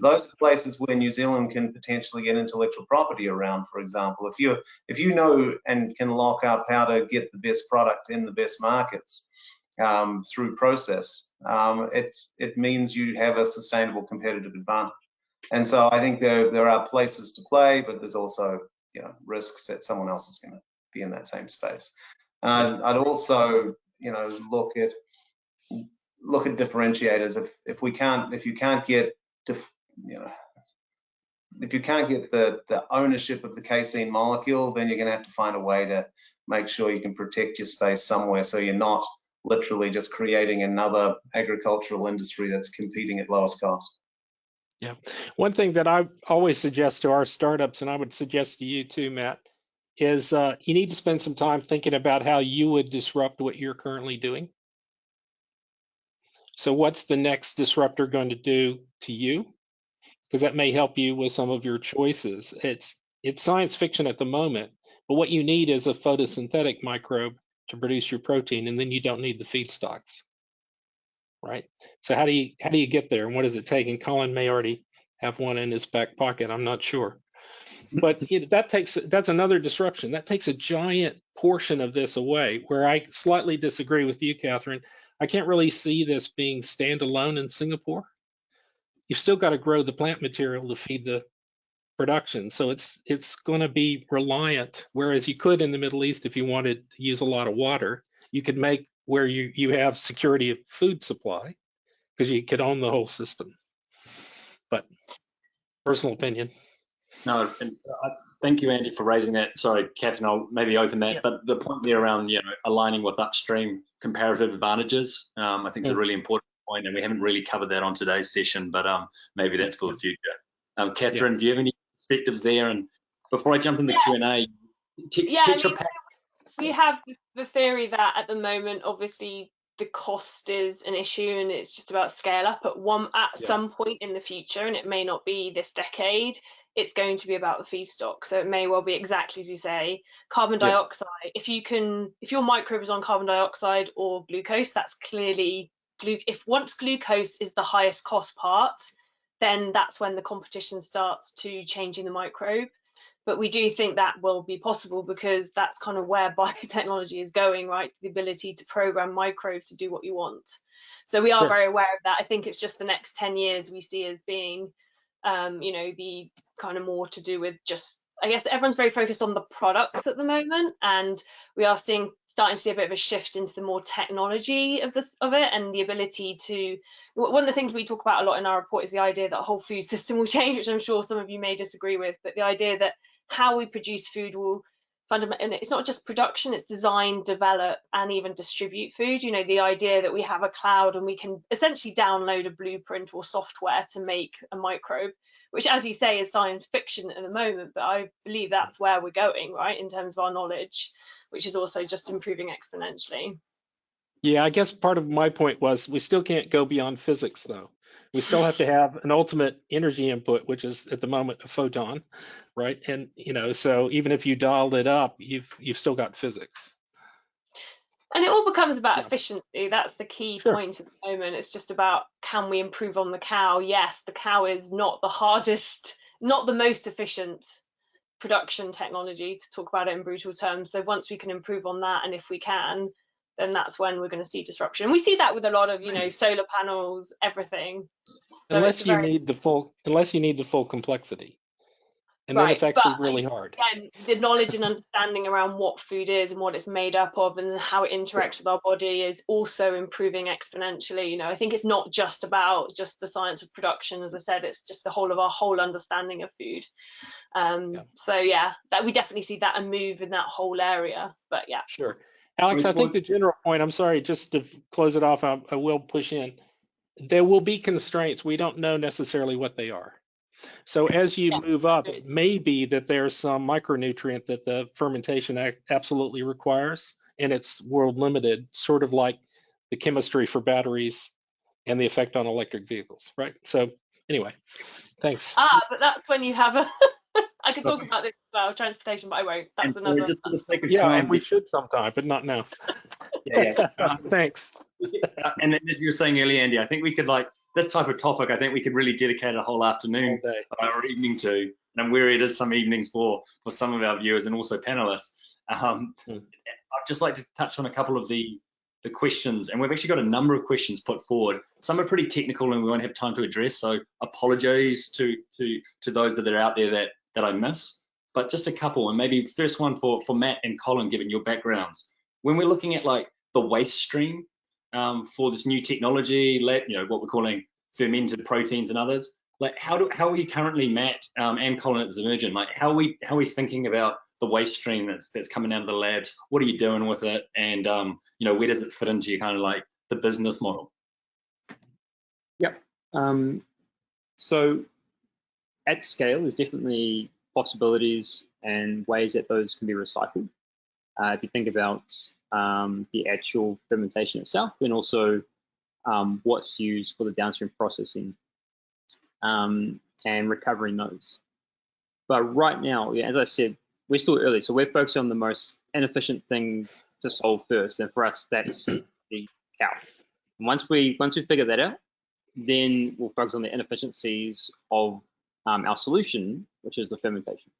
Those are places where New Zealand can potentially get intellectual property around, for example. If you know and can lock up how to get the best product in the best markets through process, it means you have a sustainable competitive advantage. And so I think there are places to play, but there's also risks that someone else is going to be in that same space. I'd also look at differentiators. If you can't get the ownership of the casein molecule, then you're going to have to find a way to make sure you can protect your space somewhere, so you're not literally just creating another agricultural industry that's competing at lowest cost. Yeah, one thing that I always suggest to our startups, and I would suggest to you too, Matt, is you need to spend some time thinking about how you would disrupt what you're currently doing. So what's the next disruptor going to do to you? Because that may help you with some of your choices. It's science fiction at the moment, but what you need is a photosynthetic microbe to produce your protein, and then you don't need the feedstocks, right? So how do you get there, and what does it take? And Colin may already have one in his back pocket. I'm not sure, but that's another disruption. That takes a giant portion of this away. Where I slightly disagree with you, Catherine. I can't really see this being standalone in Singapore. You've still got to grow the plant material to feed the production. So it's going to be reliant, whereas you could in the Middle East, if you wanted to use a lot of water, you could make where you have security of food supply because you could own the whole system. But personal opinion. No, and thank you, Andy, for raising that. Sorry, Catherine, I'll maybe open that. Yeah. But the point there around aligning with upstream comparative advantages, I think is a really important point, and we haven't really covered that on today's session, but maybe that's for the future. Catherine, do you have any perspectives there? And before I jump in the Q&A, we have the theory that at the moment, obviously, the cost is an issue, and it's just about scale up at some point in the future, and it may not be this decade. It's going to be about the feedstock, so it may well be exactly as you say, carbon dioxide. If your microbe is on carbon dioxide or glucose, that's clearly once glucose is the highest cost part, then that's when the competition starts to changing the microbe. But we do think that will be possible because that's kind of where biotechnology is going, right? The ability to program microbes to do what you want. So we are very aware of that. I think it's just the next 10 years we see as being, the kind of more to do with just, I guess everyone's very focused on the products at the moment, and we are starting to see a bit of a shift into the more technology of it, and the ability to, one of the things we talk about a lot in our report is the idea that the whole food system will change, which I'm sure some of you may disagree with, but the idea that how we produce food will fundamentally, and it's not just production, it's design, develop, and even distribute food. The idea that we have a cloud and we can essentially download a blueprint or software to make a microbe, which, as you say, is science fiction at the moment, but I believe that's where we're going, right, in terms of our knowledge, which is also just improving exponentially. Yeah, I guess part of my point was we still can't go beyond physics, though. We still have to have an ultimate energy input, which is at the moment a photon, right? And so even if you dialed it up, you've still got physics. And it all becomes about efficiency. That's the key point at the moment. It's just about, can we improve on the cow? Yes, the cow is not the hardest, not the most efficient production technology, to talk about it in brutal terms. So once we can improve on that, and if we can, then that's when we're going to see disruption. And we see that with a lot of, solar panels, everything. So unless you need the full complexity. And then it's actually really hard. Again, the knowledge and understanding around what food is and what it's made up of and how it interacts with our body is also improving exponentially. I think it's not just about just the science of production. As I said, it's just the whole of our whole understanding of food. So that we definitely see that a move in that whole area. But yeah. Sure. Alex, I think the general point, I'm sorry, just to close it off, I will push in. There will be constraints. We don't know necessarily what they are. So as you move up, it may be that there's some micronutrient that the fermentation absolutely requires, and it's world limited, sort of like the chemistry for batteries and the effect on electric vehicles, right? So anyway, thanks. But that's when you have a, I could talk about this as well, transportation, but I won't. That's another. Just for the sake of time, and we should sometime, but not now. Thanks. And as you were saying earlier, Andy, I think we could this type of topic, I think we could really dedicate a whole afternoon or evening to, and I'm wary it is some evenings for some of our viewers and also panelists. I'd just like to touch on a couple of the questions, and we've actually got a number of questions put forward. Some are pretty technical and we won't have time to address, so apologies to those that are out there that I miss, but just a couple. And maybe first one for Matt and Colin, given your backgrounds. When we're looking at the waste stream, for this new technology, what we're calling fermented proteins and others, how are you currently, Matt and Colin at Zymergen, how are we thinking about the waste stream that's coming out of the labs? What are you doing with it, and where does it fit into your kind of the business model? Yep. So at scale, there's definitely possibilities and ways that those can be recycled. If you think about the actual fermentation itself, and also what's used for the downstream processing and recovering those. But right now, yeah, as I said, we're still early, so we're focusing on the most inefficient thing to solve first, and for us, that's the cow. And once we figure that out, then we'll focus on the inefficiencies of our solution, which is the fermentation.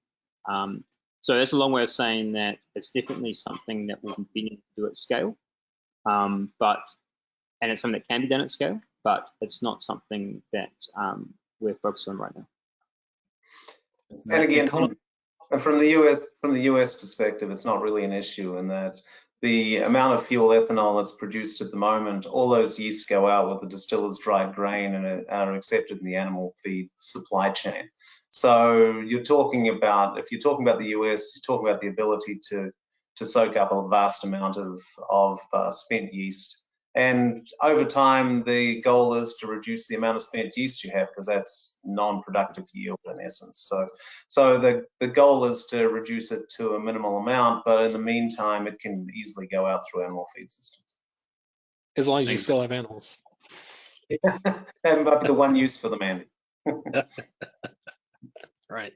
So that's a long way of saying that it's definitely something that we'll continue to do at scale, and it's something that can be done at scale, but it's not something that we're focused on right now. And again, from the US perspective, it's not really an issue in that the amount of fuel ethanol that's produced at the moment, all those yeasts go out with the distiller's dried grain and are accepted in the animal feed supply chain. So you're talking about, if you're talking about the US, you're talking about the ability to soak up a vast amount of spent yeast. And over time, the goal is to reduce the amount of spent yeast you have, because that's non-productive yield in essence. So the goal is to reduce it to a minimal amount, but in the meantime, it can easily go out through animal feed systems. As long as you still have animals. That might be the one use for them, Andy. Right.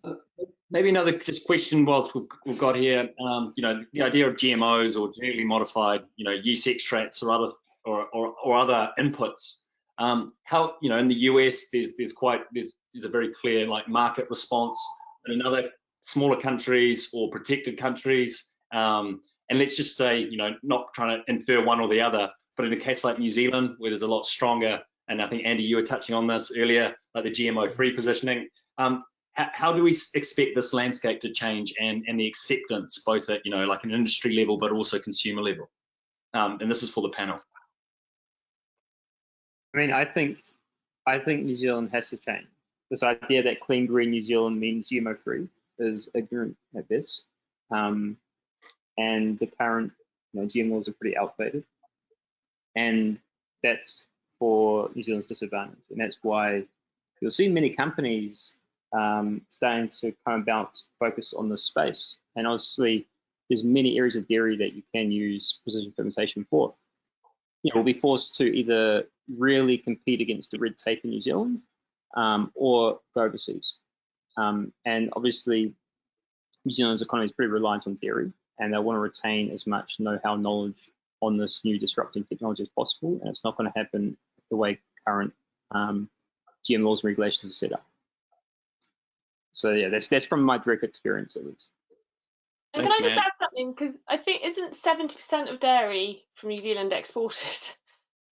Maybe another just question whilst we've got here, the idea of GMOs or genetically modified, yeast extracts or other inputs. How, in the US, there's a very clear market response. In other smaller countries or protected countries, and let's just say, not trying to infer one or the other, but in a case like New Zealand, where there's a lot stronger, and I think Andy, you were touching on this earlier, like the GMO-free positioning. How do we expect this landscape to change and the acceptance, both at like an industry level, but also consumer level? And this is for the panel. I mean, I think New Zealand has to change. This idea that clean green New Zealand means GMO-free is ignorant at best, and the current GM laws are pretty outdated, and that's for New Zealand's disadvantage, and that's why you'll see many companies starting to come about focus on this space. And obviously, there's many areas of dairy that you can use precision fermentation for. We'll be forced to either really compete against the red tape in New Zealand or go overseas. And obviously, New Zealand's economy is pretty reliant on dairy, and they want to retain as much know-how knowledge on this new disrupting technology as possible. And it's not going to happen the way current GM laws and regulations are set up. So yeah, that's from my direct experience at least. And Thanks, can I just Matt. add something? Because I think, isn't 70% of dairy from New Zealand exported?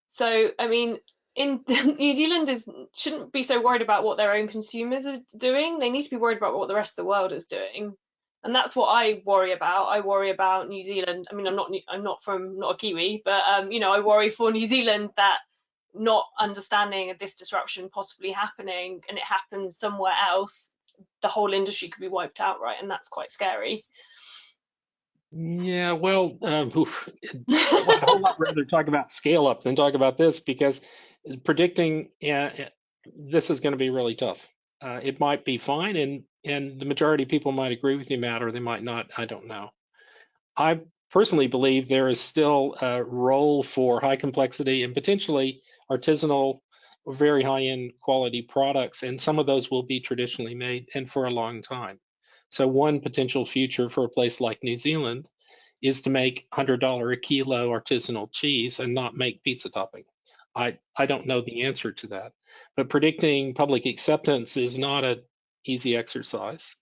So, I mean, New Zealand shouldn't be so worried about what their own consumers are doing. They need to be worried about what the rest of the world is doing. And that's what I worry about. I worry about New Zealand. I mean, I'm not a Kiwi, but I worry for New Zealand that not understanding of this disruption possibly happening, and it happens somewhere else, the whole industry could be wiped out, right? And that's quite scary. Yeah, well, I'd a whole lot rather talk about scale up than talk about this, because predicting this is going to be really tough. It might be fine, and the majority of people might agree with you, Matt, or they might not. I don't know. I personally believe there is still a role for high complexity and potentially artisanal, very high-end quality products, and some of those will be traditionally made and for a long time. So one potential future for a place like New Zealand is to make $100 a kilo artisanal cheese and not make pizza topping. I don't know the answer to that, but predicting public acceptance is not an easy exercise.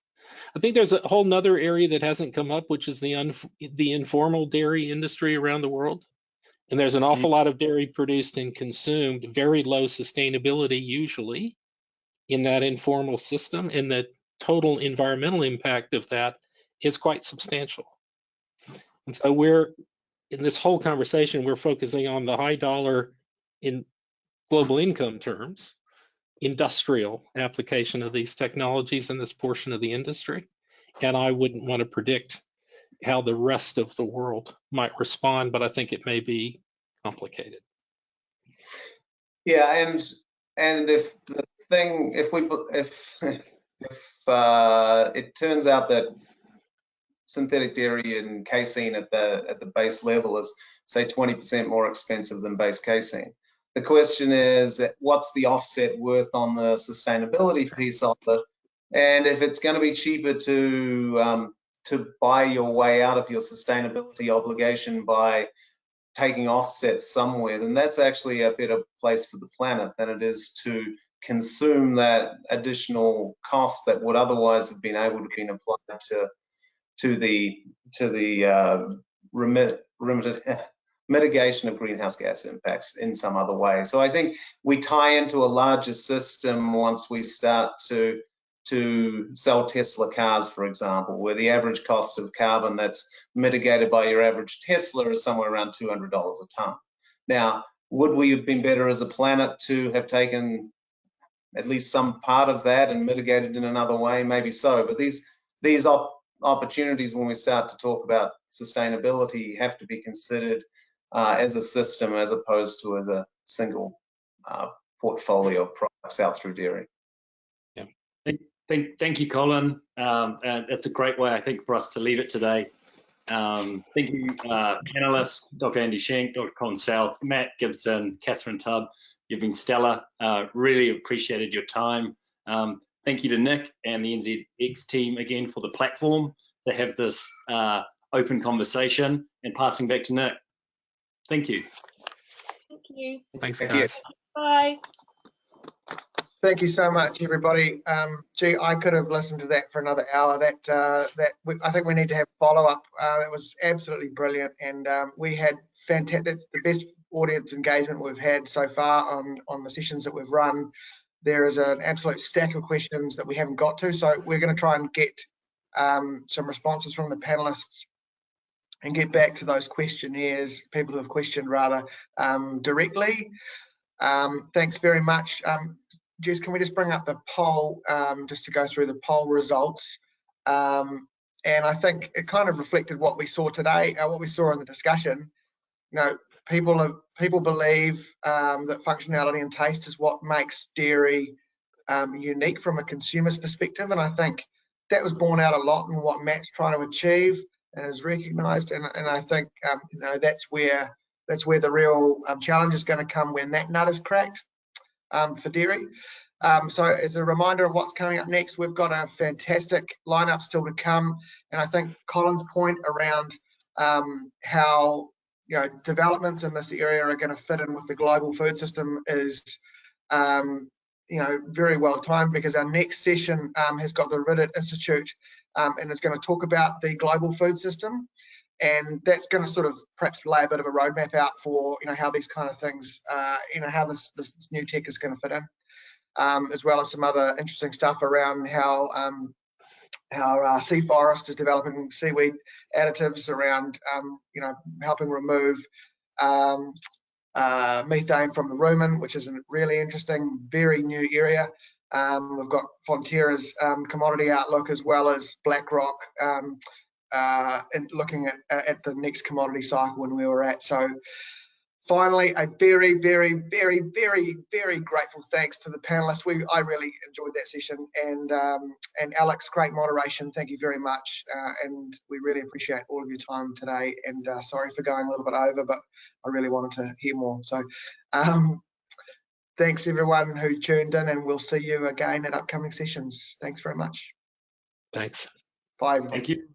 I think there's a whole nother area that hasn't come up, which is the informal dairy industry around the world. And there's an awful lot of dairy produced and consumed, very low sustainability usually in that informal system, and the total environmental impact of that is quite substantial. And so in this whole conversation, we're focusing on the high dollar in global income terms, industrial application of these technologies in this portion of the industry. And I wouldn't want to predict how the rest of the world might respond, but I think it may be complicated. Yeah, and if it turns out that synthetic dairy and casein at the base level is, say, 20% more expensive than base casein, The question is, what's the offset worth on the sustainability piece of it? And if it's going to be cheaper to buy your way out of your sustainability obligation by taking offsets somewhere, then that's actually a better place for the planet than it is to consume that additional cost that would otherwise have been able to be applied to the mitigation of greenhouse gas impacts in some other way. So I think we tie into a larger system once we start to sell Tesla cars, for example, where the average cost of carbon that's mitigated by your average Tesla is somewhere around $200 a ton. Now, would we have been better as a planet to have taken at least some part of that and mitigated in another way? Maybe so, but these opportunities, when we start to talk about sustainability, have to be considered as a system as opposed to as a single portfolio of products out through dairy. Yeah. Thank you, Colin. That's a great way, I think, for us to leave it today. Thank you, panelists, Dr. Andy Shenk, Dr. Colin South, Matt Gibson, Catherine Tubb. You've been stellar. Really appreciated your time. Thank you to Nick and the NZX team again for the platform to have this open conversation, and passing back to Nick. Thank you. Thank you. Thanks, Thank guys. Bye. Thank you so much, everybody. Gee, I could have listened to that for another hour. I think we need to have follow-up. It was absolutely brilliant, and we had fantastic. That's the best audience engagement we've had so far on the sessions that we've run. There is an absolute stack of questions that we haven't got to, so we're going to try and get some responses from the panelists and get back to those questionnaires, people who have questioned rather, directly. Thanks very much. Jess, can we just bring up the poll just to go through the poll results? And I think it kind of reflected what we saw today, what we saw in the discussion. You know, people believe that functionality and taste is what makes dairy unique from a consumer's perspective, and I think that was borne out a lot in what Matt's trying to achieve and is recognised. And I think you know, that's where the real challenge is going to come when that nut is cracked for dairy. So as a reminder of what's coming up next, we've got a fantastic lineup still to come, and I think Colin's point around how, you know, developments in this area are going to fit in with the global food system is you know, very well timed, because our next session has got the Reddit Institute and it's going to talk about the global food system, and that's going to sort of perhaps lay a bit of a roadmap out for, you know, how these kind of things, you know, how this new tech is going to fit in, as well as some other interesting stuff around how sea forest is developing seaweed additives around, you know, helping remove methane from the rumen, which is a really interesting, very new area. We've got Fonterra's commodity outlook, as well as BlackRock and looking at the next commodity cycle when we were at. So finally, a very, very, very, very, very grateful thanks to the panelists. I really enjoyed that session, and Alex, great moderation. Thank you very much, and we really appreciate all of your time today. And sorry for going a little bit over, but I really wanted to hear more. So thanks everyone who tuned in, and we'll see you again at upcoming sessions. Thanks very much. Thanks. Bye, everybody. Thank you.